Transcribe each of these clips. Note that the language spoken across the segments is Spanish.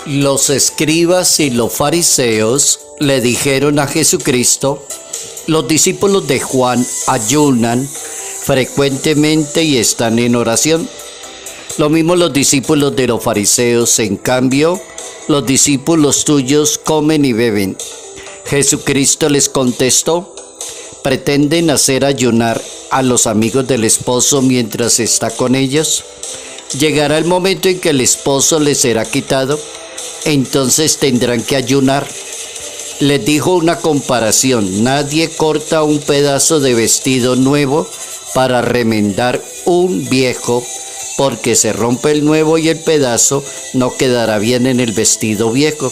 Los escribas y los fariseos le dijeron a Jesucristo: los discípulos de Juan ayunan frecuentemente y están en oración. Lo mismo los discípulos de los fariseos, en cambio, los discípulos tuyos comen y beben. Jesucristo les contestó: ¿pretenden hacer ayunar a los amigos del esposo mientras está con ellos? Llegará el momento en que el esposo les será quitado, entonces tendrán que ayunar. Les dijo una comparación: nadie corta un pedazo de vestido nuevo para remendar un viejo, porque se rompe el nuevo y el pedazo no quedará bien en el vestido viejo.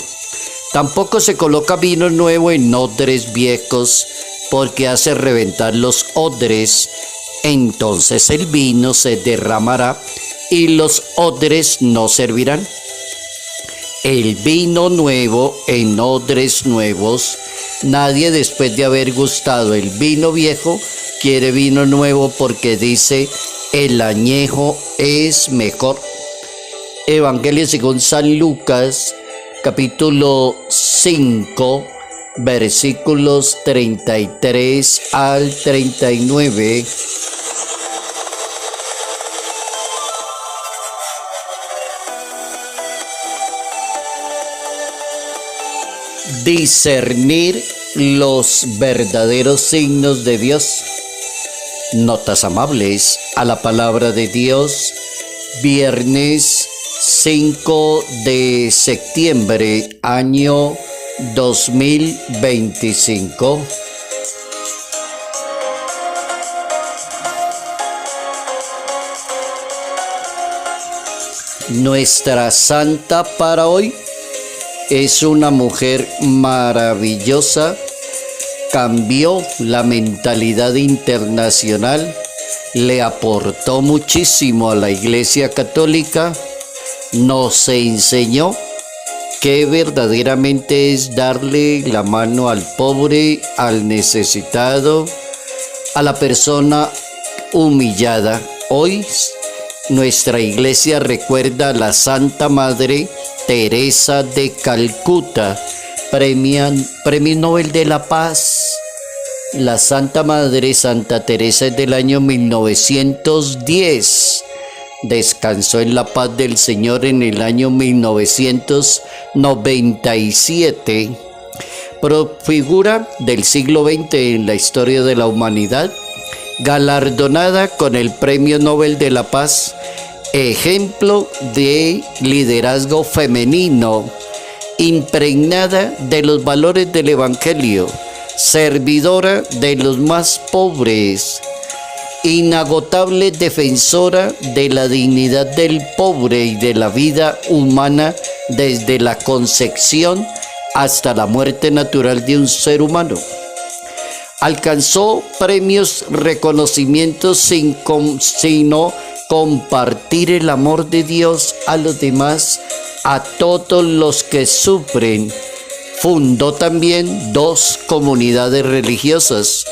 Tampoco se coloca vino nuevo en odres viejos, porque hace reventar los odres. Entonces el vino se derramará y los odres no servirán. El vino nuevo en odres nuevos. Nadie, después de haber gustado el vino viejo, quiere vino nuevo, porque dice: el añejo es mejor. Evangelio según San Lucas, capítulo 5, versículos 33 al 39. Discernir los verdaderos signos de Dios. Notas amables a la palabra de Dios. Viernes 5 de septiembre, año 2025. Nuestra santa para hoy es una mujer maravillosa. Cambió la mentalidad internacional, le aportó muchísimo a la Iglesia Católica, nos enseñó que verdaderamente es darle la mano al pobre, al necesitado, a la persona humillada. Hoy nuestra Iglesia recuerda a la Santa Madre Teresa de Calcuta, Premio Nobel de la Paz. La Santa Madre Santa Teresa es del año 1910. Descansó en la paz del Señor en el año 1997. Figura del siglo XX en la historia de la humanidad, galardonada con el Premio Nobel de la Paz, ejemplo de liderazgo femenino, impregnada de los valores del Evangelio, servidora de los más pobres, inagotable defensora de la dignidad del pobre y de la vida humana desde la concepción hasta la muerte natural de un ser humano. Alcanzó premios, reconocimientos sino compartir el amor de Dios a los demás, a todos los que sufren. Fundó también 2 comunidades religiosas.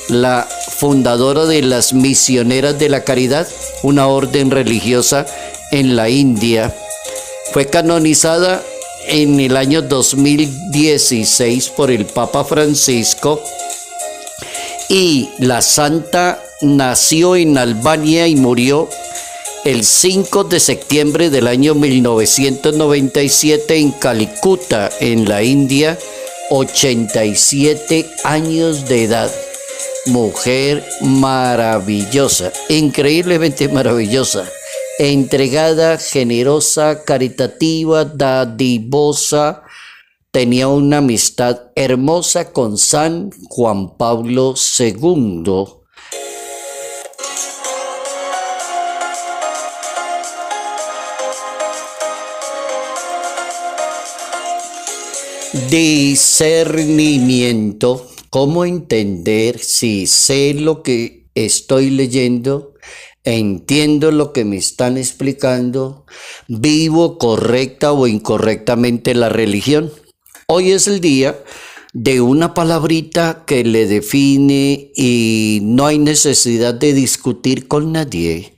La fundadora de las Misioneras de la Caridad, una orden religiosa en la India. Fue canonizada en el año 2016 por el Papa Francisco. Y la santa nació en Albania y murió el 5 de septiembre del año 1997 en Calcuta, en la India, 87 años de edad. Mujer maravillosa, increíblemente maravillosa, entregada, generosa, caritativa, dadivosa. Tenía una amistad hermosa con San Juan Pablo II. Discernimiento. ¿Cómo entender si sé lo que estoy leyendo? Entiendo lo que me están explicando. ¿Vivo correcta o incorrectamente la religión? Hoy es el día de una palabrita que le define y no hay necesidad de discutir con nadie.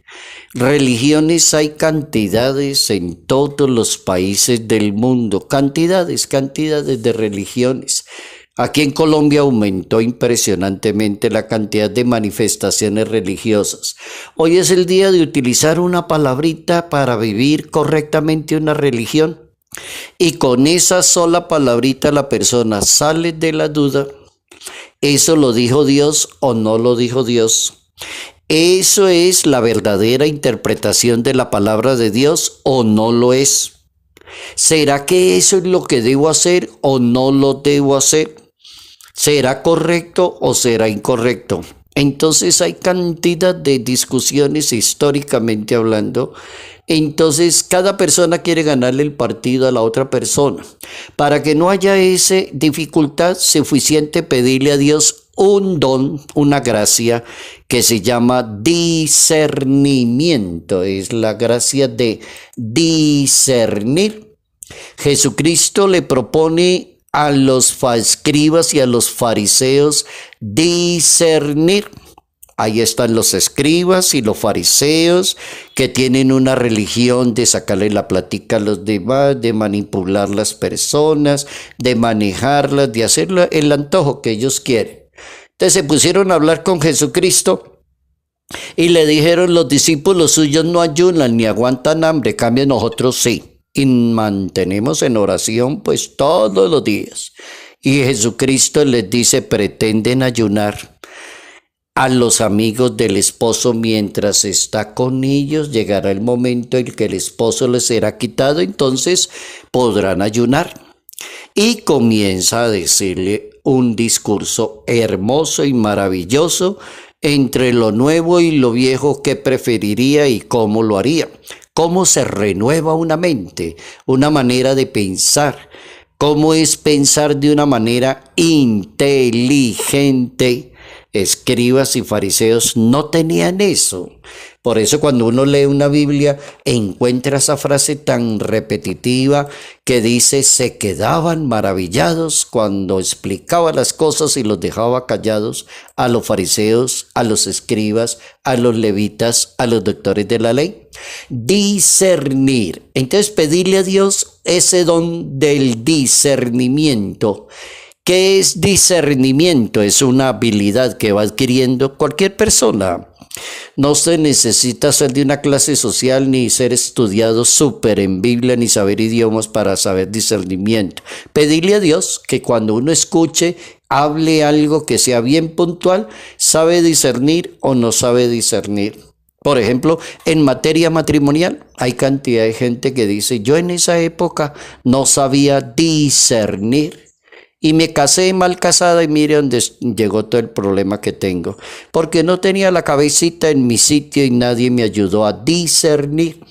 Religiones hay cantidades en todos los países del mundo, cantidades de religiones. Aquí en Colombia aumentó impresionantemente la cantidad de manifestaciones religiosas. Hoy es el día de utilizar una palabrita para vivir correctamente una religión. Y con esa sola palabrita la persona sale de la duda. ¿Eso lo dijo Dios o no lo dijo Dios? ¿Eso es la verdadera interpretación de la palabra de Dios o no lo es? ¿Será que eso es lo que debo hacer o no lo debo hacer? ¿Será correcto o será incorrecto? Entonces hay cantidad de discusiones históricamente hablando. Entonces cada persona quiere ganarle el partido a la otra persona. Para que no haya esa dificultad, suficiente pedirle a Dios un don, una gracia que se llama discernimiento. Es la gracia de discernir. Jesucristo le propone a los escribas y a los fariseos discernir. Ahí están los escribas y los fariseos que tienen una religión de sacarle la plática a los demás, de manipular las personas, de manejarlas, de hacer el antojo que ellos quieren. Entonces se pusieron a hablar con Jesucristo y le dijeron: los discípulos suyos no ayunan ni aguantan hambre, en cambio nosotros sí. Y mantenemos en oración pues todos los días. Y Jesucristo les dice: pretenden ayunar. A los amigos del esposo mientras está con ellos, llegará el momento en que el esposo les será quitado, entonces podrán ayunar. Y comienza a decirle un discurso hermoso y maravilloso entre lo nuevo y lo viejo, qué preferiría y cómo lo haría. Cómo se renueva una mente, una manera de pensar. Cómo es pensar de una manera inteligente. Escribas y fariseos no tenían eso. Por eso cuando uno lee una Biblia encuentra esa frase tan repetitiva que dice: se quedaban maravillados cuando explicaba las cosas y los dejaba callados a los fariseos, a los escribas, a los levitas, a los doctores de la ley. Discernir. Entonces pedirle a Dios ese don del discernimiento. ¿Qué es discernimiento? Es una habilidad que va adquiriendo cualquier persona. No se necesita ser de una clase social ni ser estudiado súper en Biblia ni saber idiomas para saber discernimiento. Pedirle a Dios que cuando uno escuche, hable algo que sea bien puntual, sabe discernir o no sabe discernir. Por ejemplo, en materia matrimonial hay cantidad de gente que dice: yo en esa época no sabía discernir. Y me casé mal casada y mire dónde llegó todo el problema que tengo. Porque no tenía la cabecita en mi sitio y nadie me ayudó a discernir.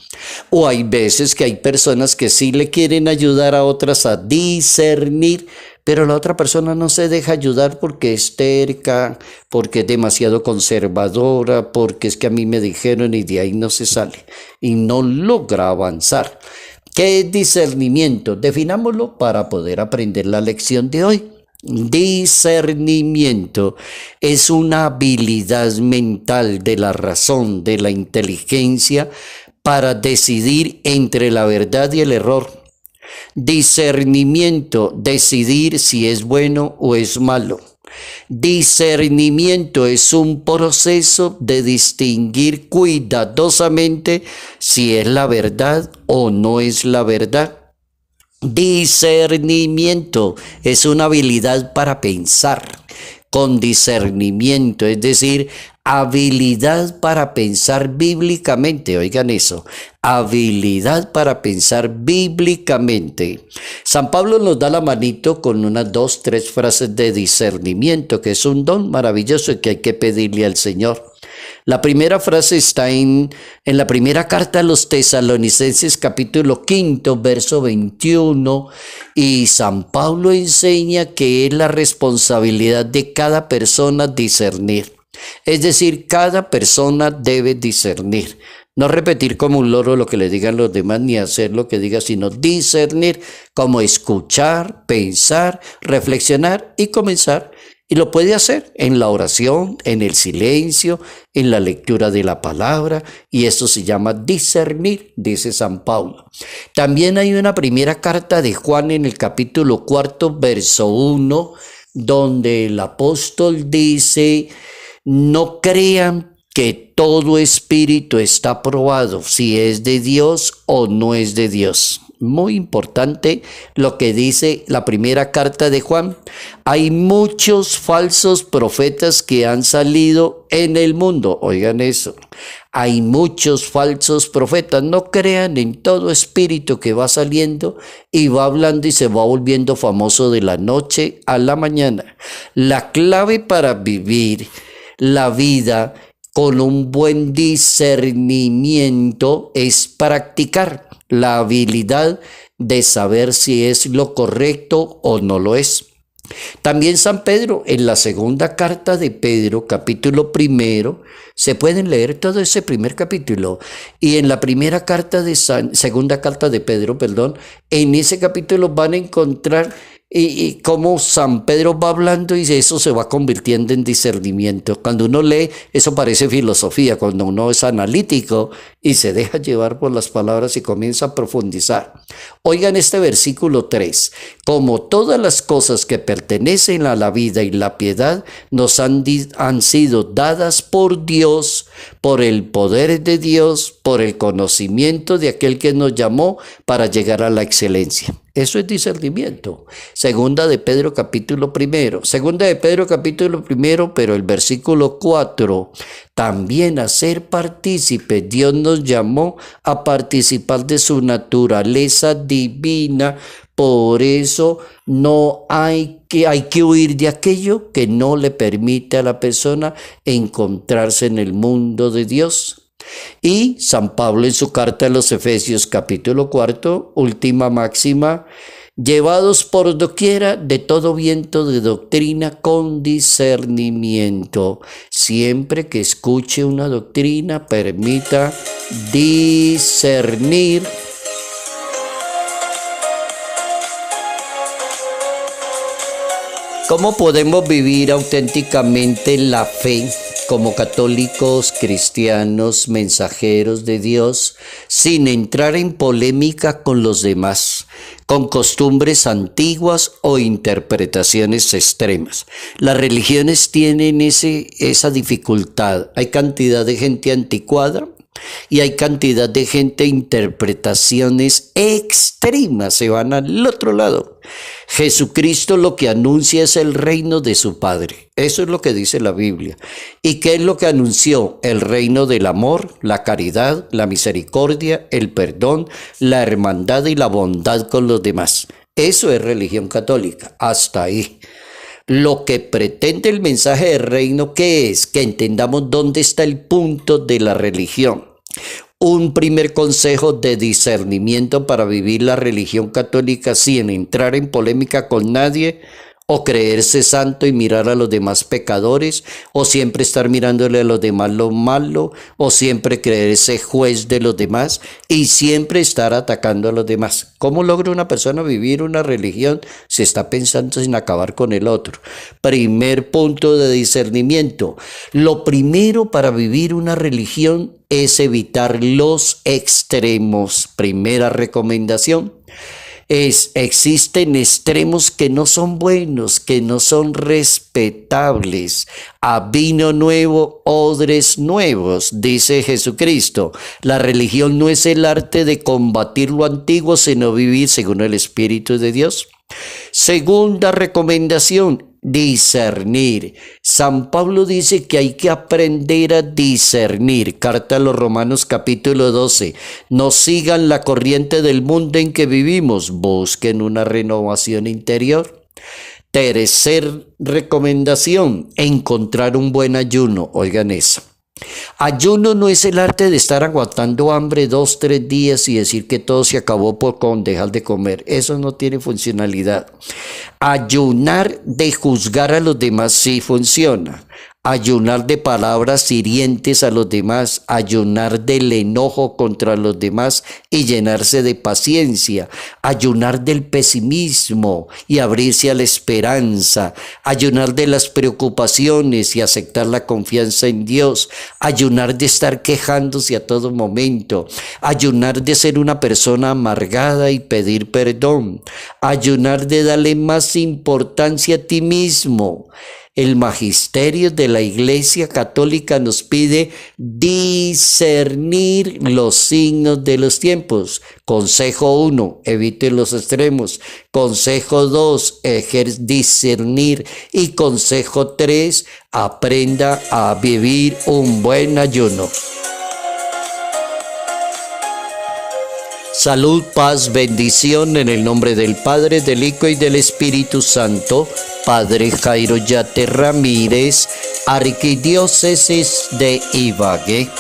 O hay veces que hay personas que sí le quieren ayudar a otras a discernir, pero la otra persona no se deja ayudar porque es terca, porque es demasiado conservadora, porque es que a mí me dijeron y de ahí no se sale. Y no logra avanzar. ¿Qué es discernimiento? Definámoslo para poder aprender la lección de hoy. Discernimiento es una habilidad mental de la razón, de la inteligencia, para decidir entre la verdad y el error. Discernimiento, decidir si es bueno o es malo. Discernimiento es un proceso de distinguir cuidadosamente si es la verdad o no es la verdad. Discernimiento es una habilidad para pensar con discernimiento, es decir, habilidad para pensar bíblicamente. Oigan eso, habilidad para pensar bíblicamente. San Pablo nos da la manito con unas 2, 3 frases de discernimiento, que es un don maravilloso que hay que pedirle al Señor. La primera frase está en la primera carta a los Tesalonicenses, capítulo 5, verso 21, y San Pablo enseña que es la responsabilidad de cada persona discernir. Es decir, cada persona debe discernir. No repetir como un loro lo que le digan los demás, ni hacer lo que diga, sino discernir, como escuchar, pensar, reflexionar y comenzar Y lo puede hacer en la oración, en el silencio, en la lectura de la palabra, y eso se llama discernir, dice San Pablo. También hay una primera carta de Juan en el capítulo 4, verso 1, donde el apóstol dice: no crean que todo espíritu está probado, si es de Dios o no es de Dios. Muy importante lo que dice la primera carta de Juan. Hay muchos falsos profetas que han salido en el mundo. Oigan eso. Hay muchos falsos profetas. No crean en todo espíritu que va saliendo y va hablando y se va volviendo famoso de la noche a la mañana. La clave para vivir la vida con un buen discernimiento es practicar la habilidad de saber si es lo correcto o no lo es. También San Pedro, en la segunda carta de Pedro, capítulo 1, se pueden leer todo ese primer capítulo. Y en la primera carta de segunda carta de Pedro, en ese capítulo van a encontrar y cómo San Pedro va hablando y eso se va convirtiendo en discernimiento. Cuando uno lee, eso parece filosofía. Cuando uno es analítico y se deja llevar por las palabras y comienza a profundizar. Oigan este versículo 3. Como todas las cosas que pertenecen a la vida y la piedad nos han sido dadas por Dios, por el poder de Dios, por el conocimiento de aquel que nos llamó para llegar a la excelencia. Eso es discernimiento. Segunda de Pedro capítulo 1. Segunda de Pedro capítulo 1, pero el versículo 4. También a ser partícipes. Dios nos llamó a participar de su naturaleza divina. Por eso hay que huir de aquello que no le permite a la persona encontrarse en el mundo de Dios. Y San Pablo en su carta a los Efesios capítulo 4, última máxima: llevados por doquiera de todo viento de doctrina con discernimiento. Siempre que escuche una doctrina, permita discernir. ¿Cómo podemos vivir auténticamente la fe como católicos, cristianos, mensajeros de Dios, sin entrar en polémica con los demás, con costumbres antiguas o interpretaciones extremas? Las religiones tienen esa dificultad. Hay cantidad de gente anticuada y hay cantidad de gente, interpretaciones extremas, se van al otro lado. Jesucristo lo que anuncia es el reino de su Padre. Eso es lo que dice la Biblia. ¿Y qué es lo que anunció? El reino del amor, la caridad, la misericordia, el perdón, la hermandad y la bondad con los demás. Eso es religión católica. Hasta ahí. Lo que pretende el mensaje del reino, ¿qué es? Que entendamos dónde está el punto de la religión. Un primer consejo de discernimiento para vivir la religión católica sin entrar en polémica con nadie, o creerse santo y mirar a los demás pecadores, o siempre estar mirándole a los demás lo malo, o siempre creerse juez de los demás y siempre estar atacando a los demás. ¿Cómo logra una persona vivir una religión si está pensando en acabar con el otro? Primer punto de discernimiento. Lo primero para vivir una religión es evitar los extremos. Primera recomendación. Existen extremos que no son buenos, que no son respetables. A vino nuevo, odres nuevos, dice Jesucristo. La religión no es el arte de combatir lo antiguo, sino vivir según el Espíritu de Dios. Segunda recomendación, discernir. San Pablo dice que hay que aprender a discernir. Carta a los Romanos capítulo 12. No sigan la corriente del mundo en que vivimos, busquen una renovación interior. Tercer recomendación, encontrar un buen ayuno. Oigan eso. Ayuno no es el arte de estar aguantando hambre 2, 3 días y decir que todo se acabó con dejar de comer. Eso no tiene funcionalidad. Ayunar de juzgar a los demás sí funciona. ayunar de palabras hirientes a los demás, ayunar del enojo contra los demás y llenarse de paciencia, ayunar del pesimismo y abrirse a la esperanza, ayunar de las preocupaciones y aceptar la confianza en Dios, ayunar de estar quejándose a todo momento, ayunar de ser una persona amargada y pedir perdón, ayunar de darle más importancia a ti mismo. El magisterio de la Iglesia Católica nos pide discernir los signos de los tiempos. Consejo 1, evite los extremos. Consejo 2, discernir. Y consejo 3, aprenda a vivir un buen ayuno. Salud, paz, bendición en el nombre del Padre, del Hijo y del Espíritu Santo. Padre Jairo Yate Ramírez, Arquidiócesis de Ibagué.